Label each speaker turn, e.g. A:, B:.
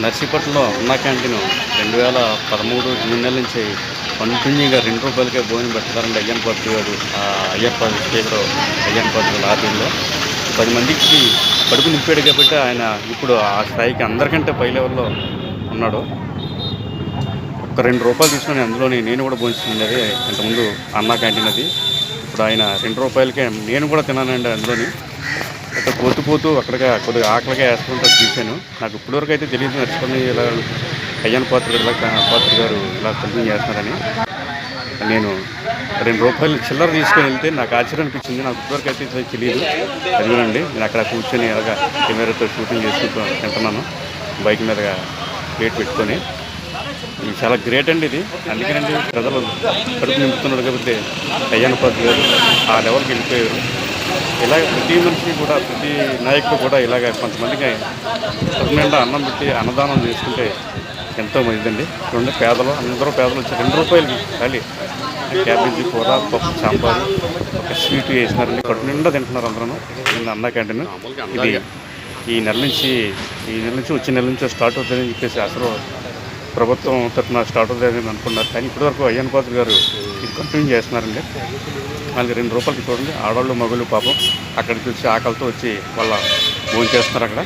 A: నర్సీపట్నంలో అన్నా canteen 2013 June నెల నుంచి కంటిన్యూగా ₹2కే భోజనం పెడతారండి అయ్యన్ పాత్రుడు గారు. అయ్యప్ప స్పీకర్ అయ్యన్ పాత్రుడు ఆధ్వర్యంలో 10 మందికి కడుపు నింపాడు కాబట్టి ఆయన ఇప్పుడు ఆ స్థాయికి అందరికంటే పై లెవెల్‌లో ఉన్నాడు. ఒక ₹2 తీసుకొని అందులోని నేను కూడా భోంచేసిండేది ఇంతకుముందు అన్నా క్యాంటీన్ అది. ఇప్పుడు ఆయన ₹2కే నేను కూడా తిన్నానండి అందులోని. అక్కడ పోతూ అక్కడిగా కొద్దిగా ఆకలిగా వేస్తుంటే చూశాను. నాకు ఇప్పటివరకు అయితే తెలియదు నడుచుకొని ఇలా అయ్యన్ పాత్రుడు గారు ఇలా కంటిన్యూ చేస్తున్నారని. నేను ₹2 చిల్లర తీసుకొని వెళ్తే నాకు ఆశ్చర్యం అనిపించింది. నాకు ఇప్పటివరకు అయితే తెలియదు. అదిగోనండి నేను అక్కడ కూర్చొని అలాగా కెమెరాతో షూటింగ్ చేసుకుంటూ తింటున్నాను బైక్ మీదగా ప్లేట్ పెట్టుకొని. ఇది చాలా గ్రేట్ అండి ఇది. అందుకేనండి ప్రజలు కడుపు నింపుతున్నాడు కాబట్టి అయ్యన్ పాత్రుడు గారు ఆ లెవెల్కి వెళ్ళిపోయారు. ఇలాగ ప్రతి మనిషి కూడా ప్రతి నాయకుడు కూడా ఇలాగ కొంతమందికి కడుపు నిండా అన్నం పెట్టి అన్నదానం చేసుకుంటే ఎంతో మంచిదండి. చూడండి పేదలు అందరూ పేదలు వచ్చి ₹2 ఖాళీ క్యాబేజీ కూర, పప్పు, సాంబారు, ఒక స్వీట్ వేసినారండి. కడుపు నిండా తింటున్నారు అందరూ. అన్నా క్యాంటీన్ ఇది ఈ నెల నుంచి వచ్చే నెల నుంచి స్టార్ట్ అవుతుందని చెప్పేసి అసలు ప్రభుత్వం తరఫున స్టార్ట్ అవుతుందని అనుకున్నారు. కానీ ఇప్పటివరకు అయ్యన్ పాత్రుడు గారు ఇది కంటిన్యూ చేస్తున్నారండి. మళ్ళీ ₹2 చూడండి ఆడవాళ్ళు మగవాళ్ళు పాపం అక్కడికి వచ్చి ఆకలితో వచ్చి వాళ్ళ భోజనం చేస్తున్నారు అక్కడ.